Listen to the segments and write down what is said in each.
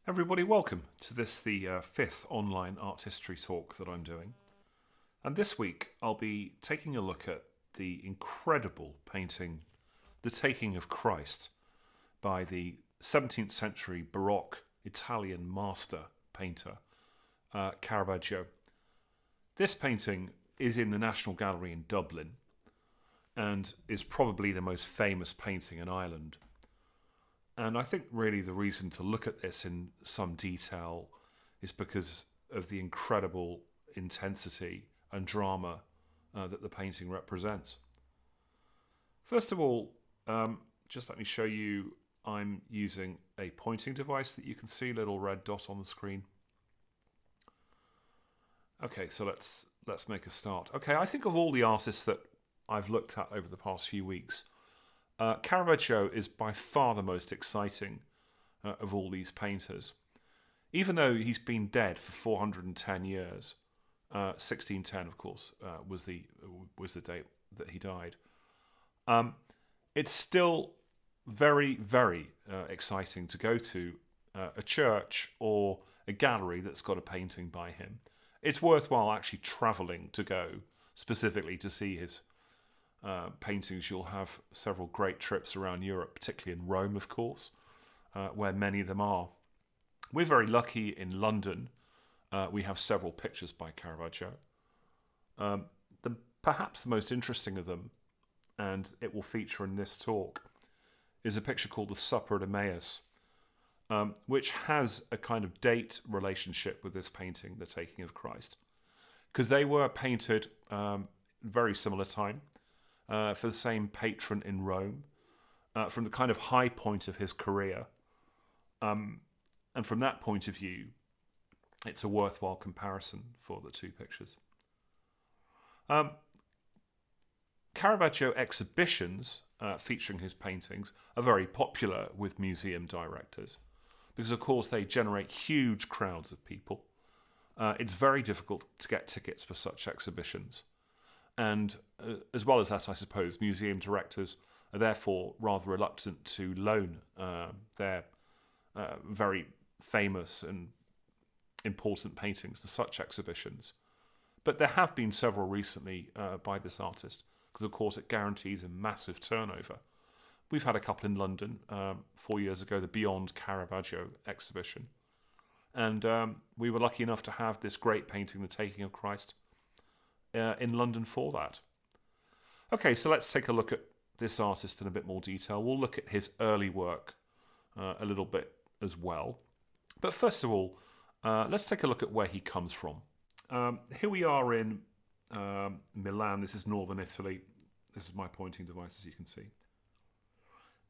Everybody, welcome to the fifth online art history talk that I'm doing. And this week I'll be taking a look at the incredible painting, The Taking of Christ, by the 17th century Baroque Italian master painter, Caravaggio. This painting is in the National Gallery in Dublin and is probably the most famous painting in Ireland. And I think really the reason to look at this in some detail is because of the incredible intensity and drama that the painting represents. First of all, just let me show you, I'm using a pointing device that you can see, little red dot on the screen. Okay, so let's make a start. Okay, I think of all the artists that I've looked at over the past few weeks, Caravaggio is by far the most exciting of all these painters. Even though he's been dead for 410 years, 1610, of course, was the date that he died. It's still very, very exciting to go to a church or a gallery that's got a painting by him. It's worthwhile actually travelling to go specifically to see his paintings. You'll have several great trips around Europe, particularly in Rome, of course, where many of them are. We're very lucky in London. We have several pictures by Caravaggio. Perhaps the most interesting of them, and it will feature in this talk, is a picture called The Supper at Emmaus, which has a kind of date relationship with this painting, The Taking of Christ, because they were painted very similar time, for the same patron in Rome, from the kind of high point of his career. And from that point of view, it's a worthwhile comparison for the two pictures. Caravaggio exhibitions featuring his paintings are very popular with museum directors because, of course, they generate huge crowds of people. It's very difficult to get tickets for such exhibitions. And as well as that, I suppose, museum directors are therefore rather reluctant to loan their very famous and important paintings to such exhibitions. But there have been several recently by this artist, because of course it guarantees a massive turnover. We've had a couple in London 4 years ago, the Beyond Caravaggio exhibition. And we were lucky enough to have this great painting, The Taking of Christ, in London for that. Okay, so let's take a look at this artist in a bit more detail. We'll look at his early work a little bit as well. But first of all, let's take a look at where he comes from. Here we are in Milan. This is northern Italy. This is my pointing device, as you can see.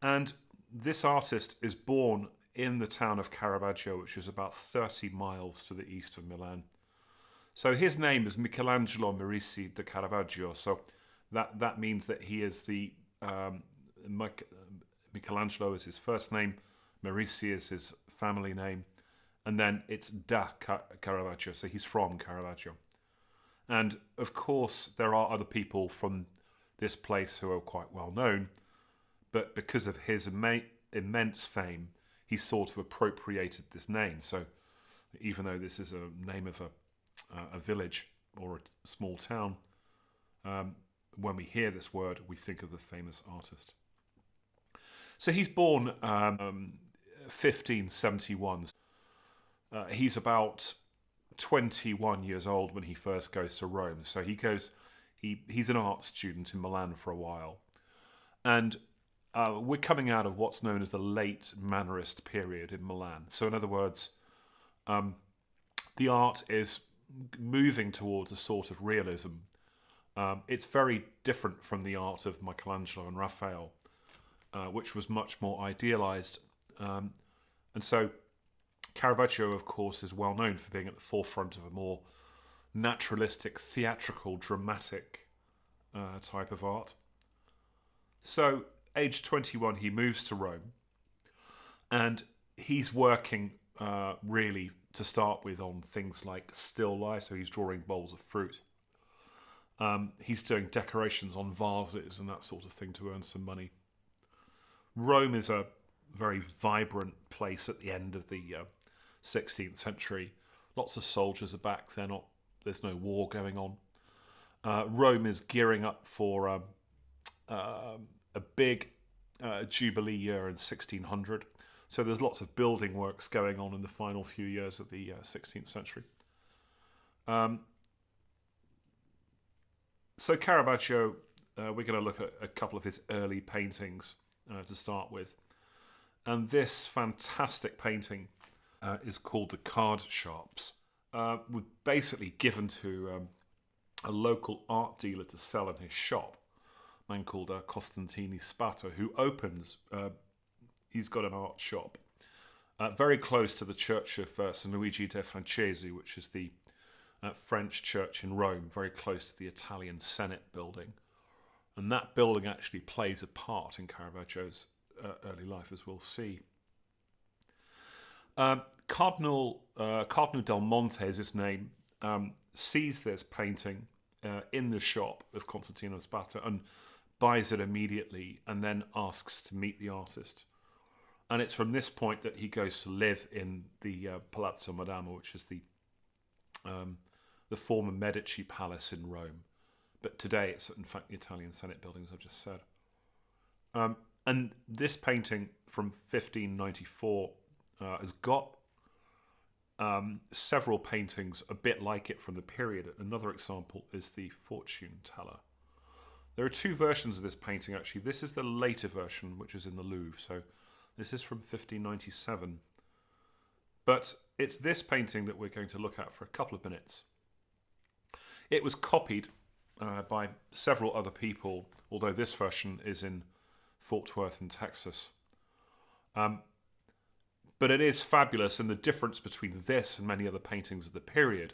And this artist is born in the town of Caravaggio, which is about 30 miles to the east of Milan. So his name is Michelangelo Merisi de Caravaggio. So that means that he is the Michelangelo is his first name, Merisi is his family name, and then it's da Caravaggio. So he's from Caravaggio. And of course, there are other people from this place who are quite well known, but because of his immense fame, he sort of appropriated this name. So even though this is a name of a village or a small town, when we hear this word, we think of the famous artist. So he's born 1571. He's about 21 years old when he first goes to Rome. So he's an art student in Milan for a while. And we're coming out of what's known as the late Mannerist period in Milan. So in other words, the art is moving towards a sort of realism. It's very different from the art of Michelangelo and Raphael, which was much more idealized. And so Caravaggio, of course, is well known for being at the forefront of a more naturalistic, theatrical, dramatic type of art. So, age 21, he moves to Rome, and he's working really to start with on things like still life, so he's drawing bowls of fruit. He's doing decorations on vases and that sort of thing to earn some money. Rome is a very vibrant place at the end of the 16th century. Lots of soldiers are back. There's no war going on. Rome is gearing up for a big Jubilee year in 1600. So there's lots of building works going on in the final few years of the 16th century. So Caravaggio, we're going to look at a couple of his early paintings to start with. And this fantastic painting is called The Card Sharps. Was basically given to a local art dealer to sell in his shop. A man called Costantini Spato, who opens, he's got an art shop very close to the church of San Luigi de' Francesi, which is the French church in Rome, very close to the Italian Senate building. And that building actually plays a part in Caravaggio's early life, as we'll see. Cardinal del Monte is his name, sees this painting in the shop of Constantino Spato and buys it immediately, and then asks to meet the artist. And it's from this point that he goes to live in the Palazzo Madama, which is the former Medici palace in Rome. But today it's in fact the Italian Senate building, as I've just said. And this painting from 1594 has got several paintings a bit like it from the period. Another example is the Fortune Teller. There are two versions of this painting, actually. This is the later version, which is in the Louvre. So this is from 1597. But it's this painting that we're going to look at for a couple of minutes. It was copied by several other people, although this version is in Fort Worth in Texas. But it is fabulous, and the difference between this and many other paintings of the period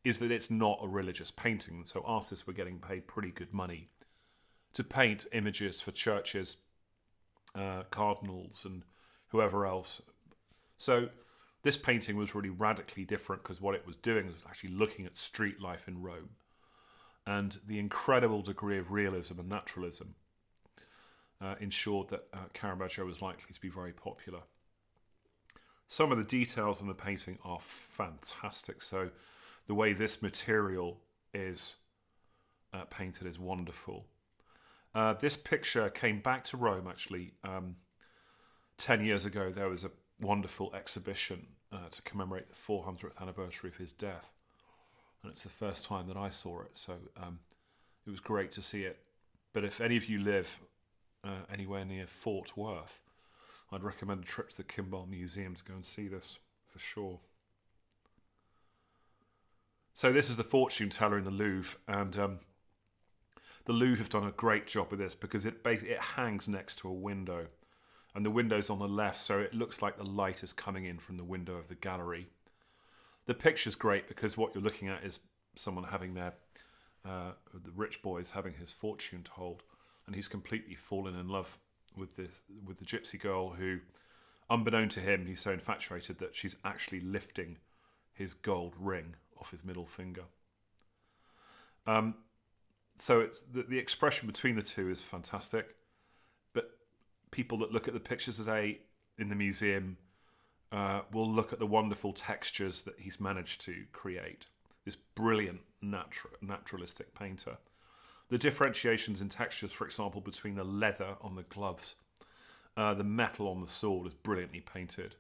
is that it's not a religious painting. So artists were getting paid pretty good money to paint images for churches, cardinals, and whoever else. So this painting was really radically different, because what it was doing was actually looking at street life in Rome and the incredible degree of realism and naturalism ensured that Caravaggio was likely to be very popular. Some of the details in the painting are fantastic. So the way this material is painted is wonderful. This picture came back to Rome, actually. 10 years ago, there was a wonderful exhibition to commemorate the 400th anniversary of his death. And it's the first time that I saw it, so it was great to see it. But if any of you live anywhere near Fort Worth, I'd recommend a trip to the Kimball Museum to go and see this, for sure. So this is the Fortune Teller in the Louvre, and the Louvre have done a great job with this, because it hangs next to a window, and the window's on the left, so it looks like the light is coming in from the window of the gallery. The picture's great because what you're looking at is someone having the rich boy is having his fortune told, and he's completely fallen in love with the gypsy girl, who, unbeknown to him, he's so infatuated that she's actually lifting his gold ring off his middle finger. So it's the expression between the two is fantastic, but people that look at the pictures today in the museum will look at the wonderful textures that he's managed to create. This brilliant naturalistic painter. The differentiations in textures, for example, between the leather on the gloves, the metal on the sword is brilliantly painted,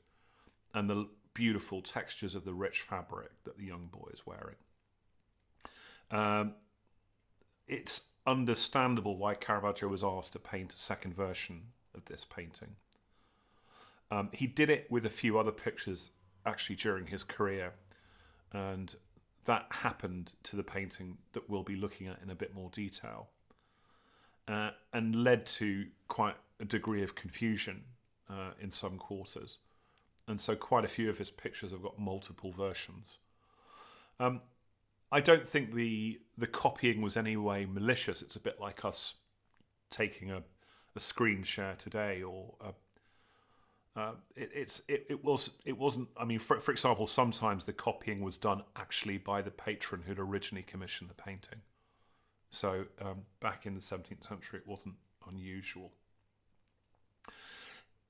and the beautiful textures of the rich fabric that the young boy is wearing. It's understandable why Caravaggio was asked to paint a second version of this painting. He did it with a few other pictures actually during his career, and that happened to the painting that we'll be looking at in a bit more detail, and led to quite a degree of confusion in some quarters. And so quite a few of his pictures have got multiple versions. I don't think the copying was any way malicious. It's a bit like us taking a screen share today, or it wasn't. I mean, for example, sometimes the copying was done actually by the patron who'd originally commissioned the painting. So back in the 17th century, it wasn't unusual.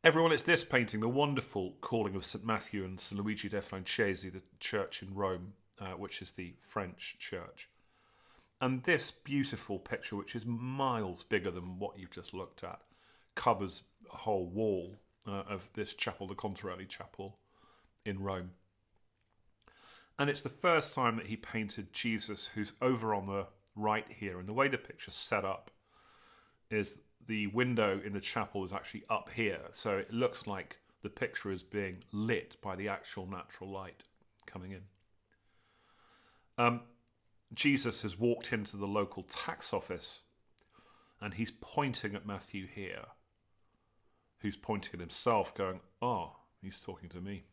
Everyone, it's this painting, the wonderful calling of St. Matthew and St. Luigi de Francesi, the church in Rome, which is the French church. And this beautiful picture, which is miles bigger than what you've just looked at, covers a whole wall of this chapel, the Contarelli Chapel in Rome. And it's the first time that he painted Jesus, who's over on the right here. And the way the picture's set up is the window in the chapel is actually up here. So it looks like the picture is being lit by the actual natural light coming in. Jesus has walked into the local tax office and he's pointing at Matthew here, who's pointing at himself going, oh, he's talking to me.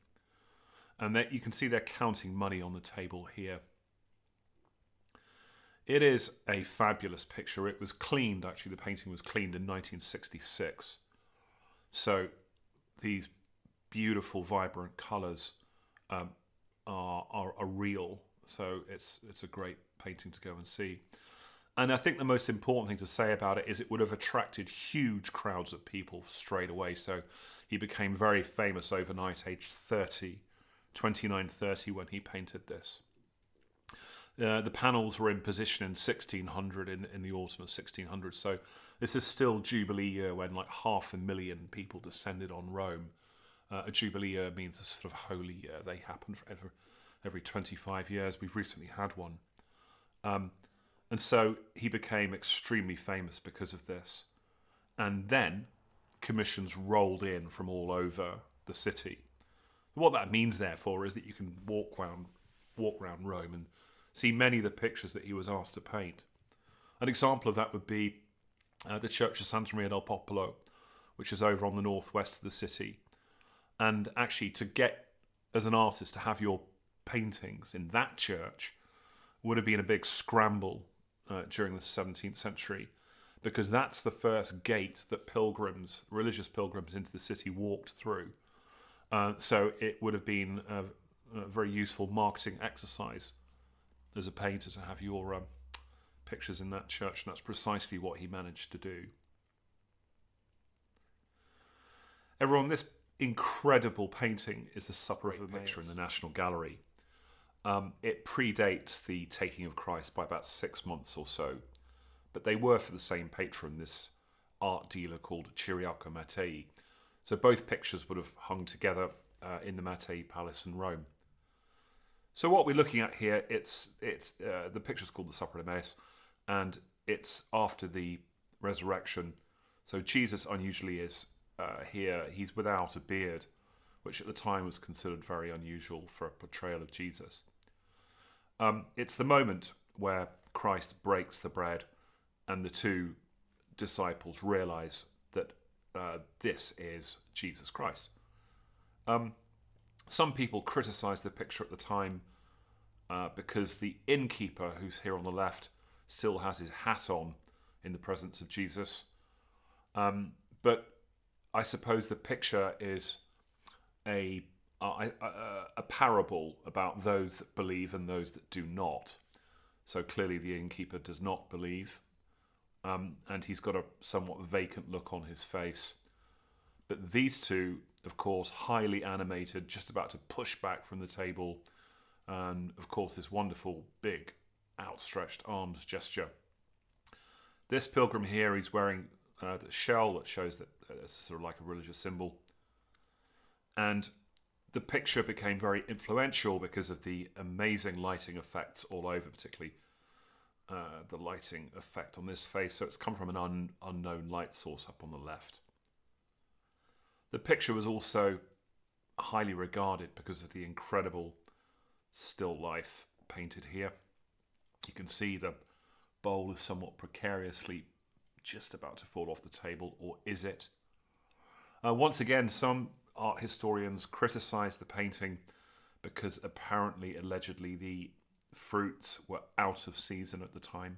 And that you can see they're counting money on the table here. It is a fabulous picture. It was cleaned, actually, the painting was cleaned in 1966. So these beautiful, vibrant colours are real. So it's a great painting to go and see. And I think the most important thing to say about it is it would have attracted huge crowds of people straight away. So he became very famous overnight, aged 29, 30, when he painted this. The panels were in position in 1600, in the autumn of 1600. So this is still Jubilee year when like 500,000 people descended on Rome. A Jubilee year means a sort of holy year. They happen for every 25 years. We've recently had one. And so he became extremely famous because of this. And then commissions rolled in from all over the city. What that means, therefore, is that you can walk around Rome and see many of the pictures that he was asked to paint. An example of that would be the Church of Santa Maria del Popolo, which is over on the northwest of the city. And actually, to get, as an artist, to have your paintings in that church would have been a big scramble during the 17th century, because that's the first gate that religious pilgrims into the city walked through. So it would have been a very useful marketing exercise as a painter to have your pictures in that church, and that's precisely what he managed to do. Everyone, this incredible painting is the Supper of Emmaus picture in the National Gallery. It predates the taking of Christ by about 6 months or so, but they were for the same patron, this art dealer called Ciriaco Mattei. So both pictures would have hung together in the Mattei Palace in Rome. So what we're looking at here, it's the picture's called the Supper of Emmaus, and it's after the resurrection. So Jesus unusually is here. He's without a beard, which at the time was considered very unusual for a portrayal of Jesus. It's the moment where Christ breaks the bread and the two disciples realise that this is Jesus Christ. Some people criticised the picture at the time because the innkeeper, who's here on the left, still has his hat on in the presence of Jesus. But I suppose the picture is a parable about those that believe and those that do not. So clearly the innkeeper does not believe, and he's got a somewhat vacant look on his face. But these two, of course, highly animated, just about to push back from the table, and of course this wonderful big outstretched arms gesture. This pilgrim here, he's wearing the shell that shows that it's sort of like a religious symbol. And the picture became very influential because of the amazing lighting effects all over, particularly the lighting effect on this face. So it's come from an unknown light source up on the left. The picture was also highly regarded because of the incredible still life painted here. You can see the bowl is somewhat precariously just about to fall off the table, or is it? Once again, some art historians criticise the painting because allegedly, the fruits were out of season at the time.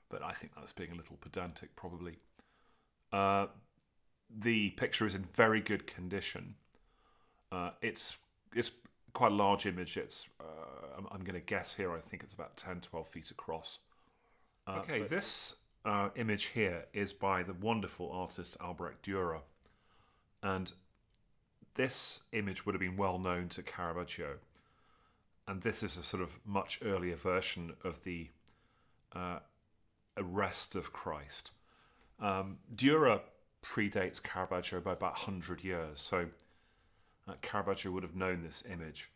But I think that's being a little pedantic, probably. The picture is in very good condition. It's quite a large image. It's I'm going to guess here, I think it's about 10, 12 feet across. This image here is by the wonderful artist Albrecht Dürer. And this image would have been well known to Caravaggio. And this is a sort of much earlier version of the arrest of Christ. Dürer predates Caravaggio by about 100 years, so Caravaggio would have known this image.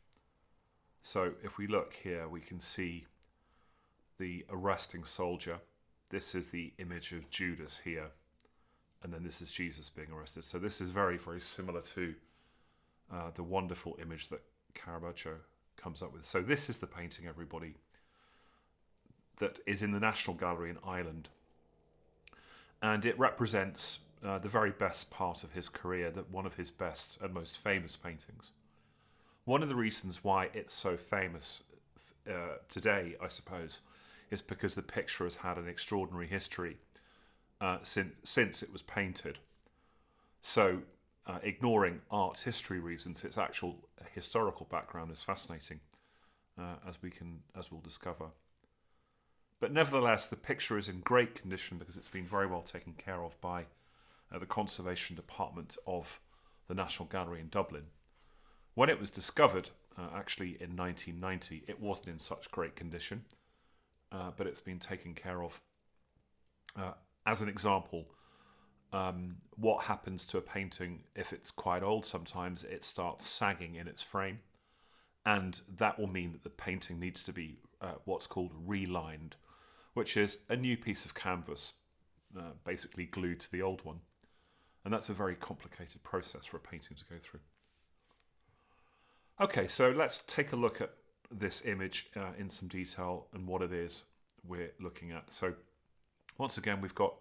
So if we look here, we can see the arresting soldier. This is the image of Judas here, and then this is Jesus being arrested. So this is very, very similar to the wonderful image that Caravaggio comes up with. So this is the painting, everybody, that is in the National Gallery in Ireland. And it represents the very best part of his career, that one of his best and most famous paintings. One of the reasons why it's so famous today, I suppose, is because the picture has had an extraordinary history since it was painted. So, ignoring art history reasons, its actual historical background is fascinating, as we'll discover. But nevertheless, the picture is in great condition because it's been very well taken care of by the Conservation Department of the National Gallery in Dublin. When it was discovered, actually in 1990, it wasn't in such great condition, but it's been taken care of. As an example, what happens to a painting if it's quite old? Sometimes it starts sagging in its frame, and that will mean that the painting needs to be what's called relined, which is a new piece of canvas basically glued to the old one. And that's a very complicated process for a painting to go through. Okay, so let's take a look at this image in some detail and what it is we're looking at. So once again, we've got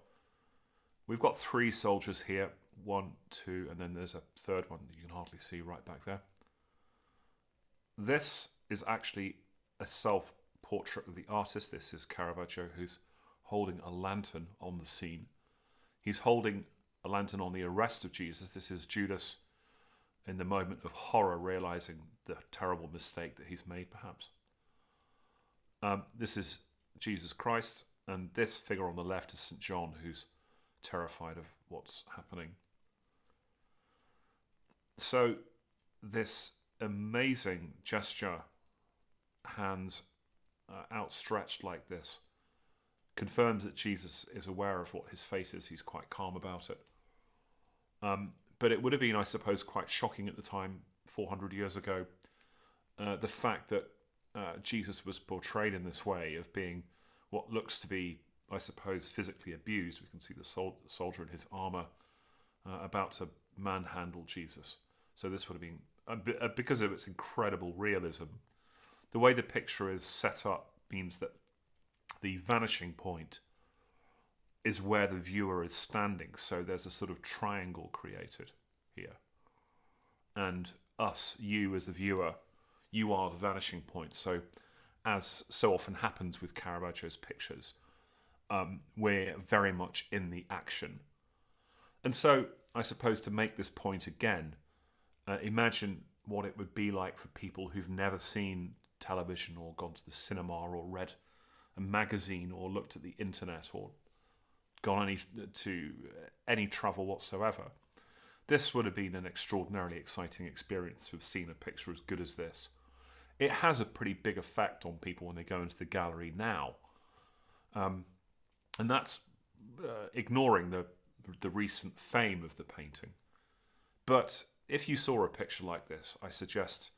three soldiers here, 1, 2, and then there's a third one that you can hardly see right back there. This is actually a self-portrait of the artist. This is Caravaggio, who's holding a lantern on the scene. He's holding a lantern on the arrest of Jesus. This is Judas in the moment of horror, realizing the terrible mistake that he's made, perhaps. This is Jesus Christ, and this figure on the left is St. John, who's terrified of what's happening. So this amazing gesture, hands outstretched like this, confirms that Jesus is aware of what his fate is. He's quite calm about it. But it would have been, I suppose, quite shocking at the time, 400 years ago, the fact that Jesus was portrayed in this way, of being what looks to be, I suppose, physically abused. We can see the soldier in his armour about to manhandle Jesus. So this would have been, because of its incredible realism, the way the picture is set up means that the vanishing point is where the viewer is standing. So there's a sort of triangle created here. And us, you as the viewer, you are the vanishing point. So as so often happens with Caravaggio's pictures, we're very much in the action. And so I suppose to make this point again, imagine what it would be like for people who've never seen television or gone to the cinema or read a magazine or looked at the internet or gone to any travel whatsoever. This would have been an extraordinarily exciting experience to have seen a picture as good as this. It has a pretty big effect on people when they go into the gallery now. And that's ignoring the recent fame of the painting. But if you saw a picture like this, I suggest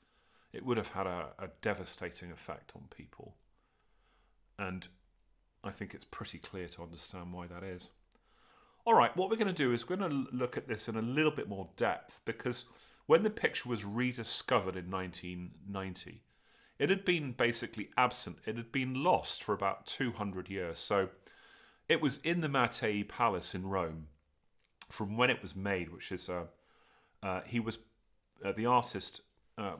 it would have had a devastating effect on people. And I think it's pretty clear to understand why that is. All right, what we're going to do is we're going to look at this in a little bit more depth, because when the picture was rediscovered in 1990, it had been basically absent. It had been lost for about 200 years. So it was in the Mattei Palace in Rome from when it was made, which is the artist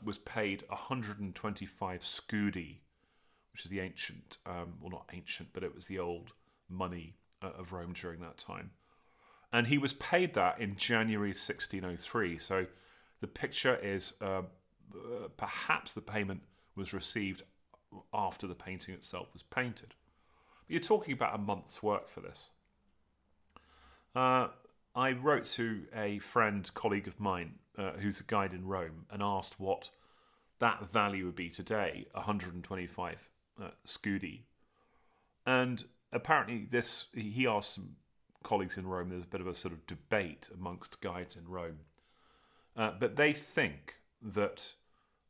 was paid 125 scudi, which is the ancient, well, not ancient, but it was the old money of Rome during that time. And he was paid that in January 1603. So the picture is, perhaps the payment was received after the painting itself was painted. But you're talking about a month's work for this. I wrote to a friend, colleague of mine, who's a guide in Rome, and asked what that value would be today, 125 scudi. And apparently he asked some colleagues in Rome, there's a bit of a sort of debate amongst guides in Rome. But they think that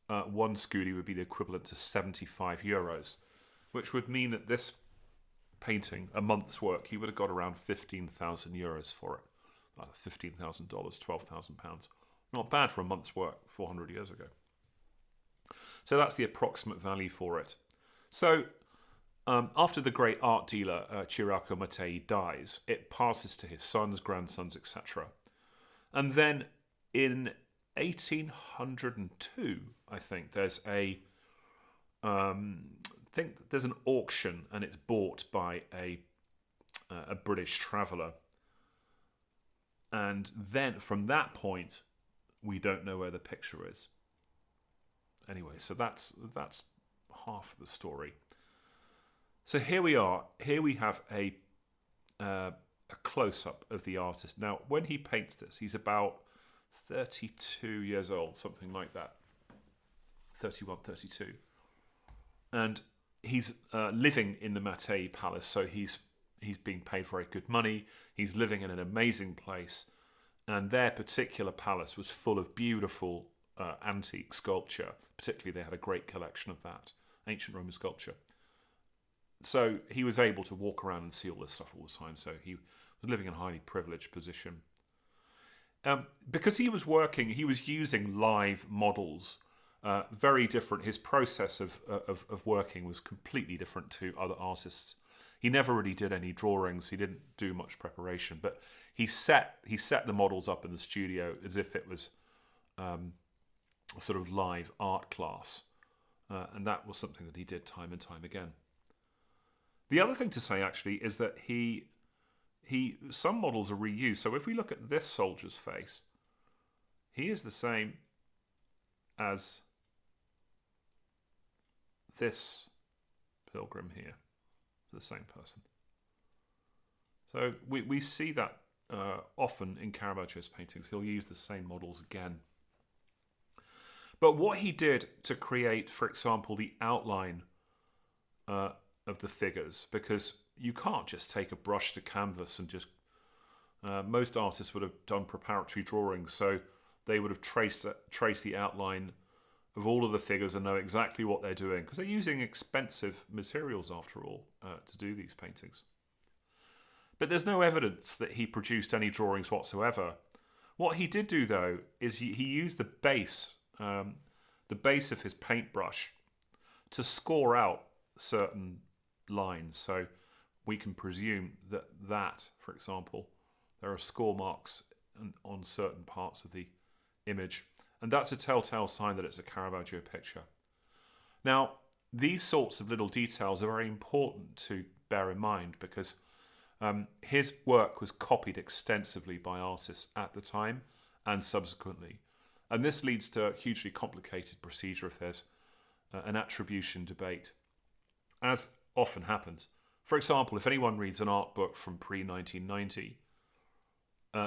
one scudi would be the equivalent to 75 euros, which would mean that this painting, a month's work, he would have got around 15,000 euros for it. $15,000, £12,000. Not bad for a month's work 400 years ago. So that's the approximate value for it. So after the great art dealer Ciriaco Mattei dies, it passes to his sons, grandsons, etc. And then in 1802, I think there's there's an auction, and it's bought by a British traveller. And then from that point, we don't know where the picture is. Anyway, so that's half of the story. So here we are. Here we have a close-up of the artist. Now, when he paints this, he's about 32 years old, something like that. 31, 32. And he's living in the Mattei Palace, so he's being paid very good money. He's living in an amazing place, and their particular palace was full of beautiful antique sculpture. Particularly, they had a great collection of that, ancient Roman sculpture. So he was able to walk around and see all this stuff all the time, so he was living in a highly privileged position. Because he was using live models, very different. His process of working was completely different to other artists. He never really did any drawings. He didn't do much preparation, but he set the models up in the studio as if it was a sort of live art class, and that was something that he did time and time again. The other thing to say actually is that some models are reused. So if we look at this soldier's face, he is the same as this pilgrim here. The same person. So we see that often in Caravaggio's paintings. He'll use the same models again. But what he did to create, for example, the outline of the figures, because you can't just take a brush to canvas and just... most artists would have done preparatory drawings, so they would have traced the outline of all of the figures and know exactly what they're doing, because they're using expensive materials, after all, to do these paintings. But there's no evidence that he produced any drawings whatsoever. What he did do, though, is he used the base of his paintbrush to score out certain lines. So we can presume that, for example, there are score marks on certain parts of the image. And that's a telltale sign that it's a Caravaggio picture. Now, these sorts of little details are very important to bear in mind, because his work was copied extensively by artists at the time and subsequently. And this leads to a hugely complicated procedure if there's an attribution debate, as often happens. For example, if anyone reads an art book from pre-1990,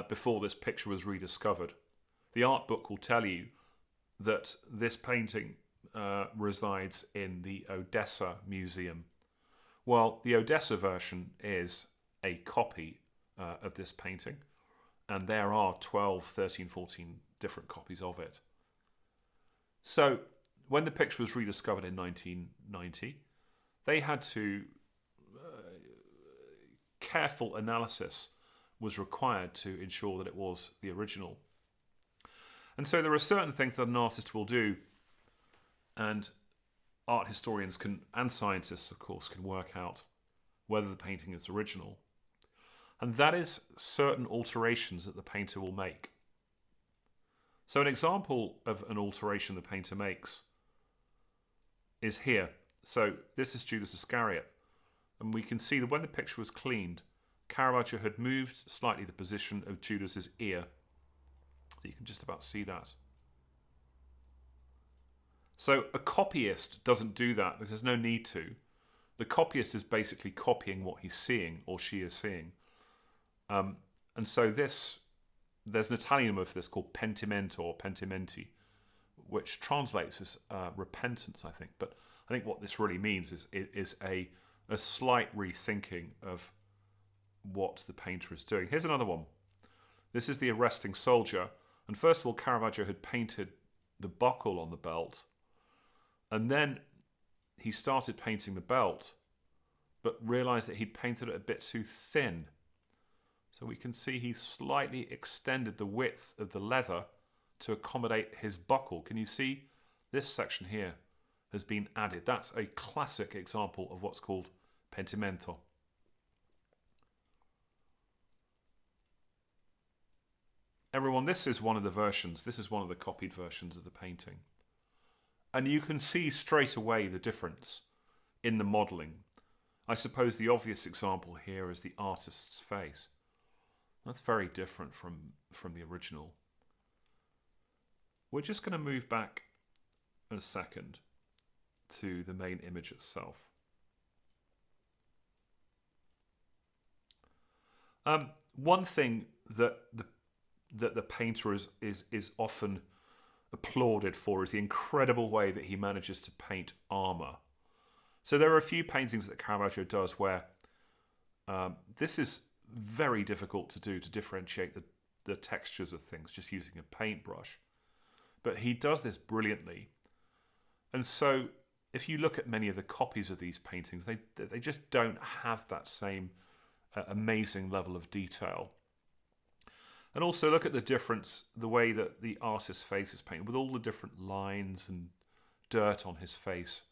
before this picture was rediscovered, the art book will tell you that this painting resides in the Odessa Museum. Well, the Odessa version is a copy of this painting, and there are 12, 13, 14 different copies of it. So when the picture was rediscovered in 1990, they had to... careful analysis was required to ensure that it was the original. And so there are certain things that an artist will do, and art historians and scientists, of course, can work out whether the painting is original. And that is certain alterations that the painter will make. So an example of an alteration the painter makes is here. So this is Judas Iscariot. And we can see that when the picture was cleaned, Caravaggio had moved slightly the position of Judas's ear. So you can just about see that. So a copyist doesn't do that because there's no need to. The copyist is basically copying what he's seeing or she is seeing. And so this there's an Italian word for this called pentimento or pentimenti, which translates as repentance, I think. But I think what this really means is a slight rethinking of what the painter is doing. Here's another one. This is the arresting soldier. And first of all, Caravaggio had painted the buckle on the belt. And then he started painting the belt, but realised that he'd painted it a bit too thin. So we can see he slightly extended the width of the leather to accommodate his buckle. Can you see this section here has been added? That's a classic example of what's called pentimento. Everyone, this is one of the versions. This is one of the copied versions of the painting. And you can see straight away the difference in the modelling. I suppose the obvious example here is the artist's face. That's very different from the original. We're just going to move back in a second to the main image itself. One thing that the painter is often applauded for is the incredible way that he manages to paint armour. So there are a few paintings that Caravaggio does where this is very difficult to do, to differentiate the textures of things just using a paintbrush. But he does this brilliantly. And so if you look at many of the copies of these paintings, they just don't have that same amazing level of detail. And also look at the difference, the way that the artist's face is painted, with all the different lines and dirt on his face.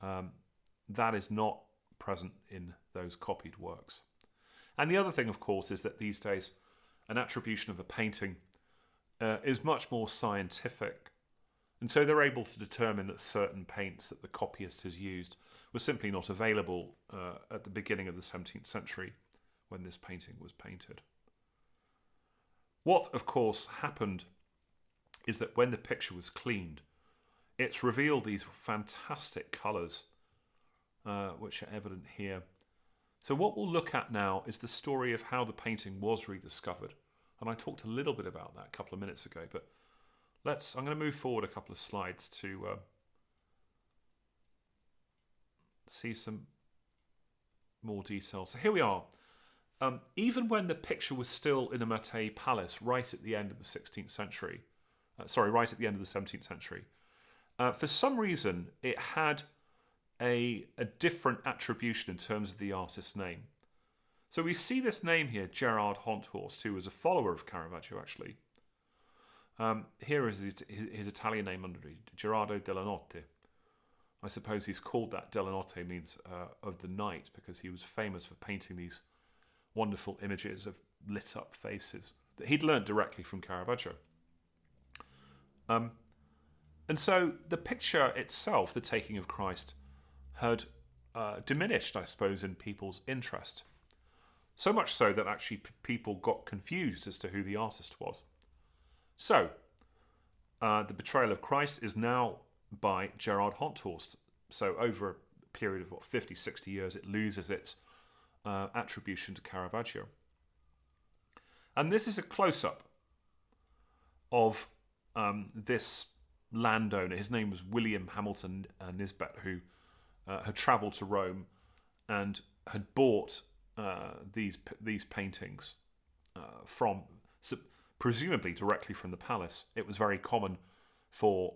That is not present in those copied works. And the other thing, of course, is that these days an attribution of a painting is much more scientific. And so they're able to determine that certain paints that the copyist has used were simply not available at the beginning of the 17th century when this painting was painted. What, of course, happened is that when the picture was cleaned, it's revealed these fantastic colours, which are evident here. So what we'll look at now is the story of how the painting was rediscovered. And I talked a little bit about that a couple of minutes ago, but I'm going to move forward a couple of slides to see some more details. So here we are. Even when the picture was still in the Mattei Palace right at the end of the 16th century, right at the end of the 17th century, for some reason it had a different attribution in terms of the artist's name. So we see this name here, Gerard Honthorst, who was a follower of Caravaggio actually. Here is his Italian name under it, Gerardo della Notte. I suppose he's called that. Della Notte means of the night, because he was famous for painting these wonderful images of lit up faces that he'd learnt directly from Caravaggio. And so the picture itself, the Taking of Christ, had diminished, I suppose, in people's interest. So much so that actually people got confused as to who the artist was. So, the Betrayal of Christ is now by Gerard Honthorst. So over a period of 50, 60 years, it loses its attribution to Caravaggio. And this is a close-up of this landowner. His name was William Hamilton Nisbet, who had travelled to Rome and had bought these paintings from, presumably directly from the palace. It was very common for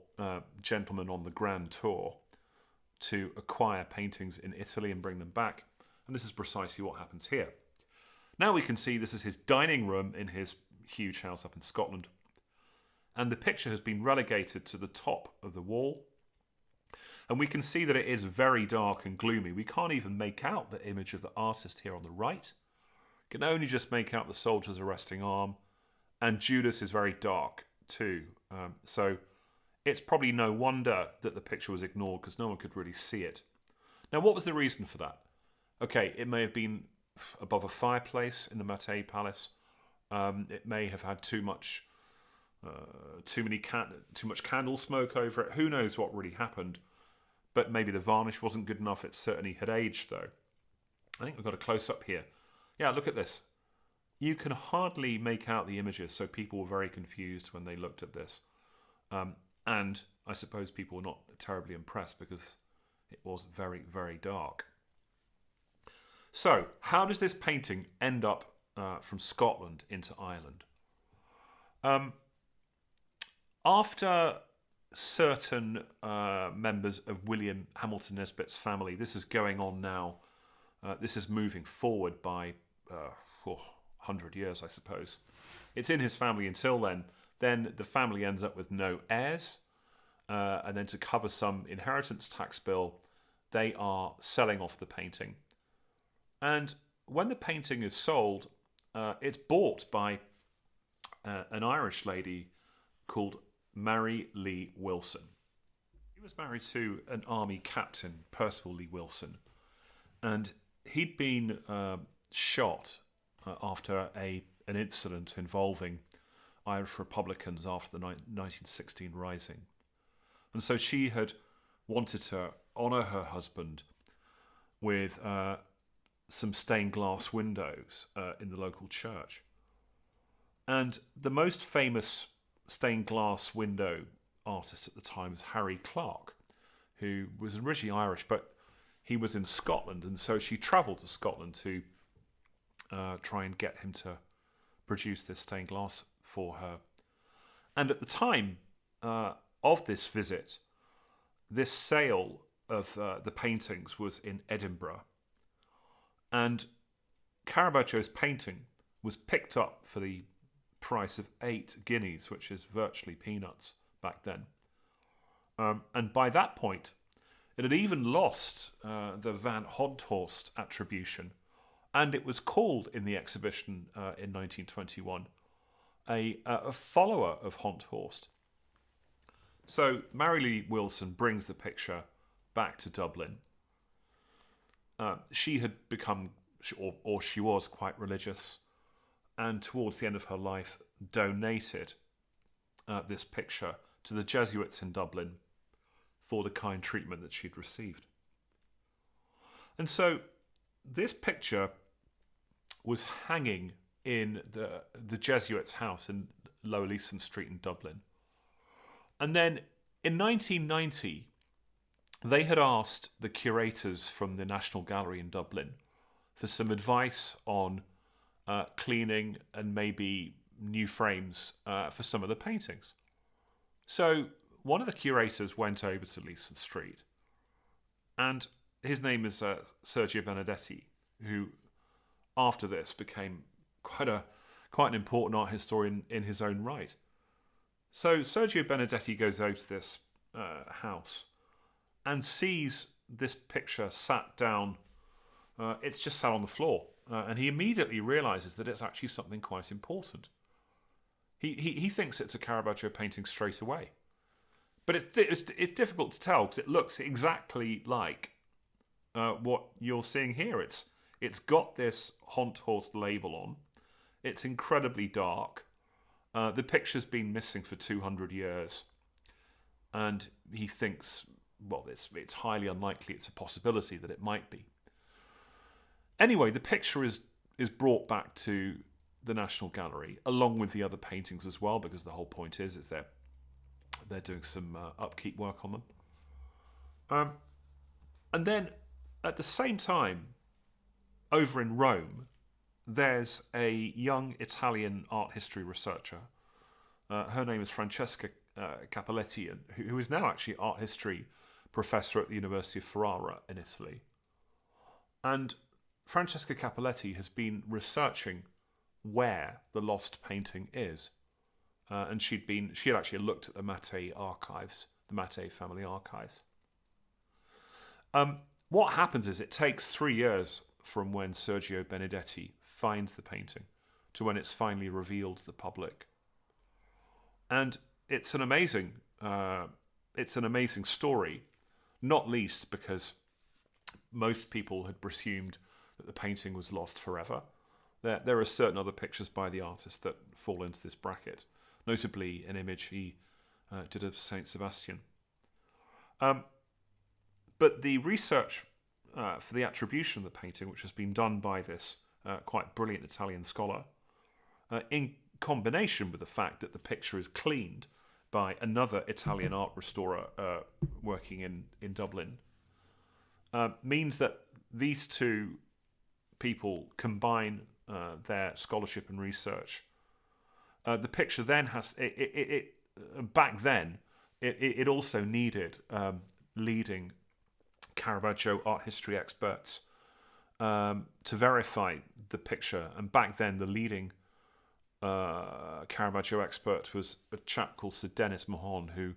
gentlemen on the Grand Tour to acquire paintings in Italy and bring them back. And this is precisely what happens here. Now we can see this is his dining room in his huge house up in Scotland. And the picture has been relegated to the top of the wall. And we can see that it is very dark and gloomy. We can't even make out the image of the artist here on the right. We can only just make out the soldier's arresting arm. And Judas is very dark too. So it's probably no wonder that the picture was ignored, because no one could really see it. Now, what was the reason for that? Okay, it may have been above a fireplace in the Mattei Palace. It may have had too much candle smoke over it. Who knows what really happened? But maybe the varnish wasn't good enough. It certainly had aged, though. I think we've got a close-up here. Yeah, look at this. you can hardly make out the images, so people were very confused when they looked at this. And I suppose people were not terribly impressed because it was very, very dark. So, how does this painting end up from Scotland into Ireland? After certain members of William Hamilton Nesbitt's family, this is going on now, this is moving forward by 100 years, I suppose. It's in his family until then. Then the family ends up with no heirs, and then to cover some inheritance tax bill, they are selling off the painting. And when the painting is sold, it's bought by an Irish lady called Mary Lee Wilson. He was married to an army captain, Percival Lee Wilson, and he'd been shot after an incident involving Irish Republicans after the 1916 Rising. And so she had wanted to honour her husband with some stained glass windows in the local church. And the most famous stained glass window artist at the time was Harry Clarke, who was originally Irish, but he was in Scotland, and so she travelled to Scotland to try and get him to produce this stained glass for her. And at the time of this visit, this sale of the paintings was in Edinburgh, and Caravaggio's painting was picked up for the price of 8 guineas, which is virtually peanuts back then. And by that point, it had even lost the Van Honthorst attribution, and it was called in the exhibition in 1921 a follower of Honthorst. So Mary Lee Wilson brings the picture back to Dublin. She had become, or she was quite religious, and towards the end of her life donated this picture to the Jesuits in Dublin for the kind treatment that she'd received. And so this picture was hanging in the Jesuits' house in Lower Leeson Street in Dublin. And then in 1990, they had asked the curators from the National Gallery in Dublin for some advice on cleaning and maybe new frames for some of the paintings. So one of the curators went over to Leeson Street, and his name is Sergio Benedetti, who after this became quite an important art historian in his own right. So Sergio Benedetti goes over to this house and sees this picture sat down. It's just sat on the floor, and he immediately realises that it's actually something quite important. He thinks it's a Caravaggio painting straight away, but it's difficult to tell because it looks exactly like what you're seeing here. It's got this Honthorst label on. It's incredibly dark. The picture's been missing for 200 years, and he thinks, well, it's highly unlikely. It's a possibility that it might be. Anyway, the picture is brought back to the National Gallery, along with the other paintings as well, because the whole point is they're doing some upkeep work on them. And then, at the same time, over in Rome, there's a young Italian art history researcher. Her name is Francesca Cappelletti, who is now actually art history professor at the University of Ferrara in Italy. And Francesca Cappelletti has been researching where the lost painting is. And she had actually looked at the Mattei archives, the Mattei family archives. What happens is it takes 3 years from when Sergio Benedetti finds the painting to when it's finally revealed to the public. And it's an amazing story, not least because most people had presumed that the painting was lost forever. There are certain other pictures by the artist that fall into this bracket, notably an image he did of Saint Sebastian. But the research for the attribution of the painting, which has been done by this quite brilliant Italian scholar, in combination with the fact that the picture is cleaned by another Italian art restorer working in Dublin, means that these two people combine their scholarship and research. The picture then has back then it also needed leading Caravaggio art history experts to verify the picture, and back then the leading Caravaggio expert was a chap called Sir Denis Mahon, who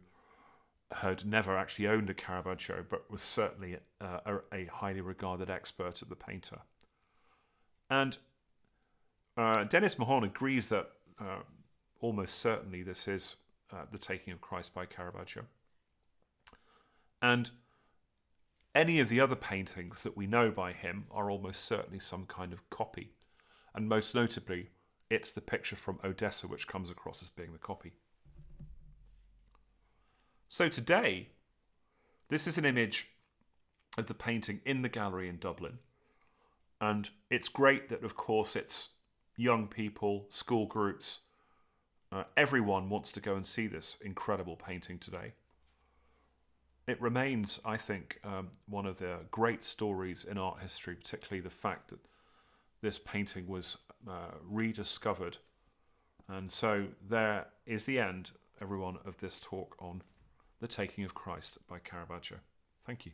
had never actually owned a Caravaggio, but was certainly a highly regarded expert of the painter. And Denis Mahon agrees that almost certainly this is the Taking of Christ by Caravaggio. And any of the other paintings that we know by him are almost certainly some kind of copy. And most notably, it's the picture from Odessa which comes across as being the copy. So today, this is an image of the painting in the gallery in Dublin. And it's great that, of course, it's young people, school groups. Everyone wants to go and see this incredible painting today. It remains, I think, one of the great stories in art history, particularly the fact that this painting was rediscovered. And so there is the end, everyone, of this talk on The Taking of Christ by Caravaggio. Thank you.